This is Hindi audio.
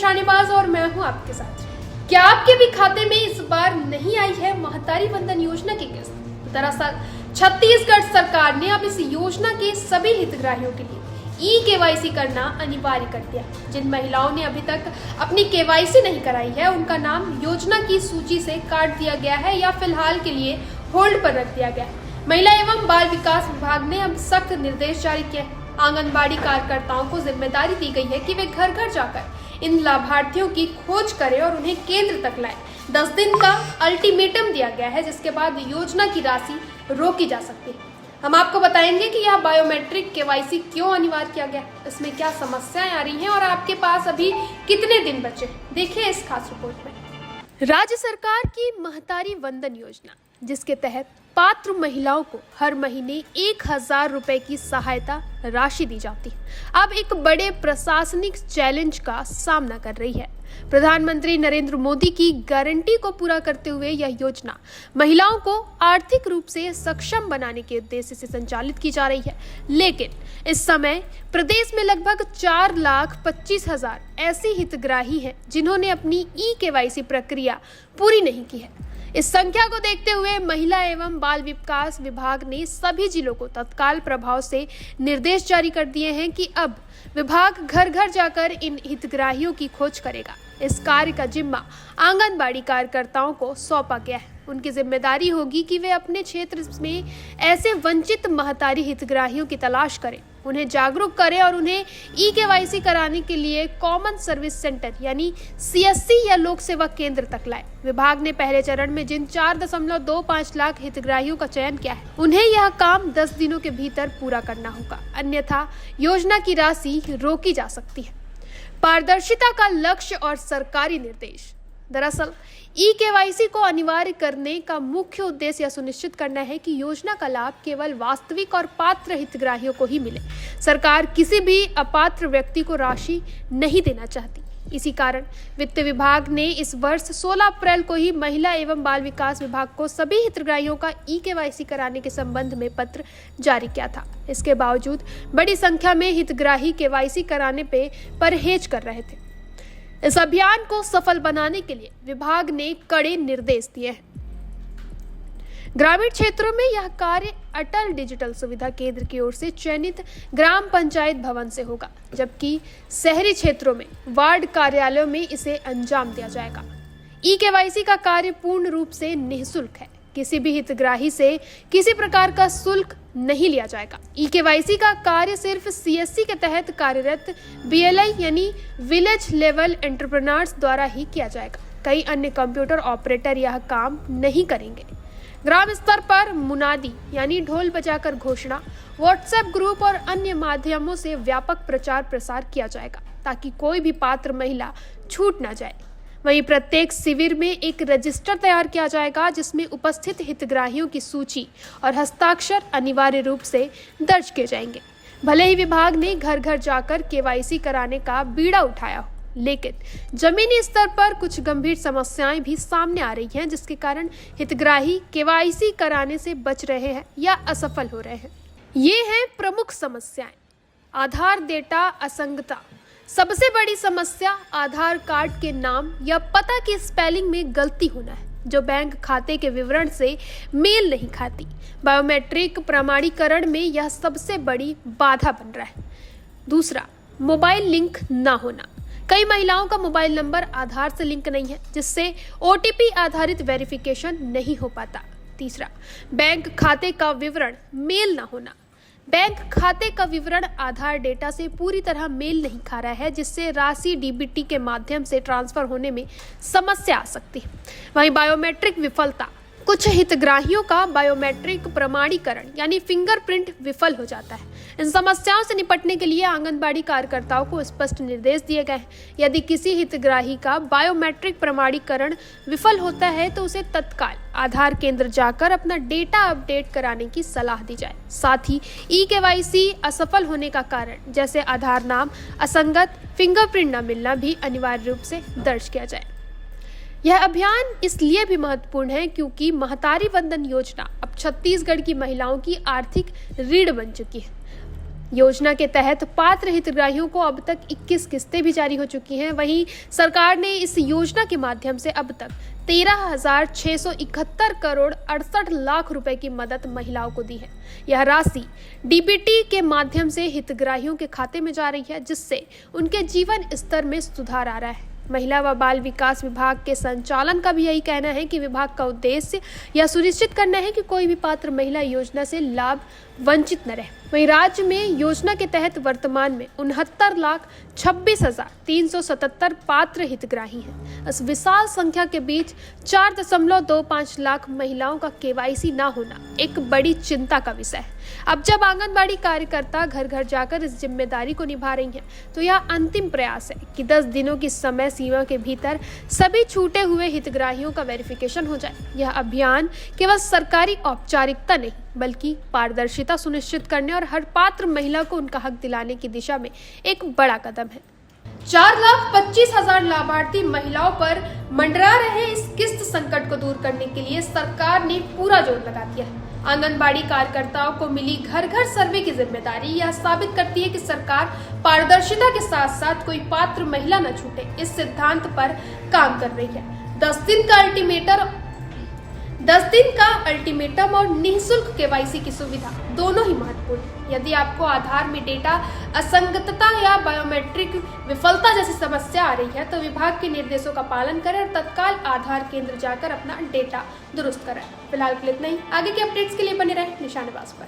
शानीबाज और मैं हूं आपके साथ। क्या आपके भी खाते में इस बार नहीं आई है महतारी वंदन योजना की किस्त? दरअसल छत्तीसगढ़ सरकार ने अब इस योजना के सभी हितग्राहियों के लिए ई-केवाईसी करना अनिवार्य कर दिया। जिन महिलाओं ने अभी तक अपनी केवाईसी नहीं कराई है, उनका नाम योजना की सूची से काट दिया गया है या फिलहाल के लिए होल्ड पर रख दिया गया है। महिला एवं बाल विकास विभाग ने अब सख्त निर्देश जारी किए हैं। आंगनबाड़ी कार्यकर्ताओं को जिम्मेदारी दी गई है कि वे घर घर जाकर इन लाभार्थियों की खोज करें और उन्हें केंद्र तक लाएं। 10 दिन का अल्टीमेटम दिया गया है, जिसके बाद योजना की राशि रोकी जा सकती है। हम आपको बताएंगे कि यह बायोमेट्रिक केवाईसी क्यों अनिवार्य किया गया, इसमें क्या समस्याएं आ रही हैं और आपके पास अभी कितने दिन बचे। देखिए इस खास रिपोर्ट में। राज्य सरकार की महतारी वंदन योजना, जिसके तहत पात्र महिलाओं को हर महीने 1000 रुपए की सहायता राशि दी जाती है, अब एक बड़े प्रशासनिक चैलेंज का सामना कर रही है। प्रधानमंत्री नरेंद्र मोदी की गारंटी को पूरा करते हुए यह योजना महिलाओं को आर्थिक रूप से सक्षम बनाने के उद्देश्य से संचालित की जा रही है। लेकिन इस समय प्रदेश में लगभग 4,25,000 ऐसी हितग्राही हैं जिन्होंने अपनी ई-केवाईसी प्रक्रिया पूरी नहीं की है। इस संख्या को देखते हुए महिला एवं बाल विकास विभाग ने सभी जिलों को तत्काल प्रभाव से निर्देश जारी कर दिए हैं कि अब विभाग घर घर जाकर इन हितग्राहियों की खोज करेगा। इस कार्य का जिम्मा आंगनबाड़ी कार्यकर्ताओं को सौंपा गया है। उनकी जिम्मेदारी होगी कि वे अपने क्षेत्र में ऐसे वंचित महतारी हितग्राहियों की तलाश करें, उन्हें जागरूक करें और उन्हें ई-केवाईसी कराने के लिए कॉमन सर्विस सेंटर यानी CSC या लोक सेवा केंद्र तक लाए। विभाग ने पहले चरण में जिन 4.25 लाख हितग्राहियों का चयन किया है, उन्हें यह काम 10 दिनों के भीतर पूरा करना होगा, अन्यथा योजना की राशि रोकी जा सकती है। पारदर्शिता का लक्ष्य और सरकारी निर्देश। दरअसल ई-केवाईसी को अनिवार्य करने का मुख्य उद्देश्य यह सुनिश्चित करना है कि योजना का लाभ केवल वास्तविक और पात्र हितग्राहियों को ही मिले। सरकार किसी भी अपात्र व्यक्ति को राशि नहीं देना चाहती। इसी कारण वित्त विभाग ने इस वर्ष 16 अप्रैल को ही महिला एवं बाल विकास विभाग को सभी हितग्राहियों का ई-केवाईसी कराने के संबंध में पत्र जारी किया था। इसके बावजूद बड़ी संख्या में हितग्राही केवाईसी कराने पे परहेज कर रहे थे। इस अभियान को सफल बनाने के लिए विभाग ने कड़े निर्देश दिए हैं। ग्रामीण क्षेत्रों में यह कार्य अटल डिजिटल सुविधा केंद्र की ओर से चयनित ग्राम पंचायत भवन से होगा, जबकि शहरी क्षेत्रों में वार्ड कार्यालयों में इसे अंजाम दिया जाएगा। ई-केवाईसी का कार्य पूर्ण रूप से निःशुल्क है। किसी भी हितग्राही से किसी प्रकार का शुल्क नहीं लिया जाएगा। ई-केवाईसी का कार्य सिर्फ CSC के तहत कार्यरत BLI यानी विलेज लेवल एंटरप्रेन्योर्स द्वारा ही किया जाएगा। कई अन्य कंप्यूटर ऑपरेटर यह काम नहीं करेंगे। ग्राम स्तर पर मुनादी यानी ढोल बजाकर घोषणा, व्हाट्सएप ग्रुप और अन्य माध्यमों से व्यापक प्रचार प्रसार किया जाएगा, ताकि कोई भी पात्र महिला छूट न जाए। वहीं प्रत्येक शिविर में एक रजिस्टर तैयार किया जाएगा, जिसमें उपस्थित हितग्राहियों की सूची और हस्ताक्षर अनिवार्य रूप से दर्ज किए जाएंगे। भले ही विभाग ने घर घर जाकर केवाईसी कराने का बीड़ा उठाया हो, लेकिन जमीनी स्तर पर कुछ गंभीर समस्याएं भी सामने आ रही हैं, जिसके कारण हितग्राही केवाईसी कराने से बच रहे हैं या असफल हो रहे हैं। ये हैं प्रमुख समस्याएं। आधार डेटा असंगतता। सबसे बड़ी समस्या आधार कार्ड के नाम या पता की स्पेलिंग में गलती होना है, जो बैंक खाते के विवरण से मेल नहीं खाती। बायोमेट्रिक प्रमाणीकरण में यह सबसे बड़ी बाधा बन रहा है। दूसरा, मोबाइल लिंक ना होना। कई महिलाओं का मोबाइल नंबर आधार से लिंक नहीं है, जिससे OTP आधारित वेरिफिकेशन नहीं हो पाता। तीसरा, बैंक खाते का विवरण मेल ना होना। बैंक खाते का विवरण आधार डेटा से पूरी तरह मेल नहीं खा रहा है, जिससे राशि DBT के माध्यम से ट्रांसफर होने में समस्या आ सकती है। वहीं बायोमेट्रिक विफलता। कुछ हितग्राहियों का बायोमेट्रिक प्रमाणीकरण यानी फिंगरप्रिंट विफल हो जाता है। इन समस्याओं से निपटने के लिए आंगनबाड़ी कार्यकर्ताओं को स्पष्ट निर्देश दिए गए हैं। यदि किसी हितग्राही का बायोमेट्रिक प्रमाणीकरण विफल होता है, तो उसे तत्काल आधार केंद्र जाकर अपना डेटा अपडेट कराने की सलाह दी जाए। साथ ही ई-केवाईसी असफल होने का कारण जैसे आधार नाम असंगत, फिंगरप्रिंट न मिलना भी अनिवार्य रूप से दर्ज किया जाए। यह अभियान इसलिए भी महत्वपूर्ण है क्योंकि महतारी वंदन योजना अब छत्तीसगढ़ की महिलाओं की आर्थिक रीढ़ बन चुकी है। योजना के तहत पात्र हितग्राहियों को अब तक 21 किस्तें भी जारी हो चुकी हैं। वहीं सरकार ने इस योजना के माध्यम से अब तक 13,671 करोड़ 68 लाख रुपए की मदद महिलाओं को दी है। यह राशि डीबीटी के माध्यम से हितग्राहियों के खाते में जा रही है, जिससे उनके जीवन स्तर में सुधार आ रहा है। महिला व बाल विकास विभाग के संचालन का भी यही कहना है कि विभाग का उद्देश्य यह सुनिश्चित करना है कि कोई भी पात्र महिला योजना से लाभ वंचित न रहे। वहीं राज्य में योजना के तहत वर्तमान में 69,26,377 पात्र हितग्राही हैं। इस विशाल संख्या के बीच 4.25 लाख महिलाओं का केवाईसी न होना एक बड़ी चिंता का विषय है। अब जब आंगनबाड़ी कार्यकर्ता घर घर जाकर इस जिम्मेदारी को निभा रही हैं, तो यह अंतिम प्रयास है कि 10 दिनों की समय सीमा के भीतर सभी छूटे हुए हितग्राहियों का वेरिफिकेशन हो जाए। यह अभियान केवल सरकारी औपचारिकता नहीं, बल्कि पारदर्शिता सुनिश्चित करने और हर पात्र महिला को उनका हक दिलाने की दिशा में एक बड़ा कदम है। 4,25,000 लाभार्थी महिलाओं पर मंडरा रहे इस किस्त संकट को दूर करने के लिए सरकार ने पूरा जोर लगा दिया है। आंगनबाड़ी कार्यकर्ताओं को मिली घर घर सर्वे की जिम्मेदारी यह साबित करती है कि सरकार पारदर्शिता के साथ साथ कोई पात्र महिला न छूटे, इस सिद्धांत पर काम कर रही है। 10 दिन का अल्टीमेटम और निःशुल्क केवाईसी की सुविधा दोनों ही महत्वपूर्ण है। यदि आपको आधार में डेटा असंगतता या बायोमेट्रिक विफलता जैसी समस्या आ रही है, तो विभाग के निर्देशों का पालन करें और तत्काल आधार केंद्र जाकर अपना डेटा दुरुस्त कराएं। फिलहाल के लिए इतना ही। आगे के अपडेट्स के लिए बने रहें निशानेबाज पर।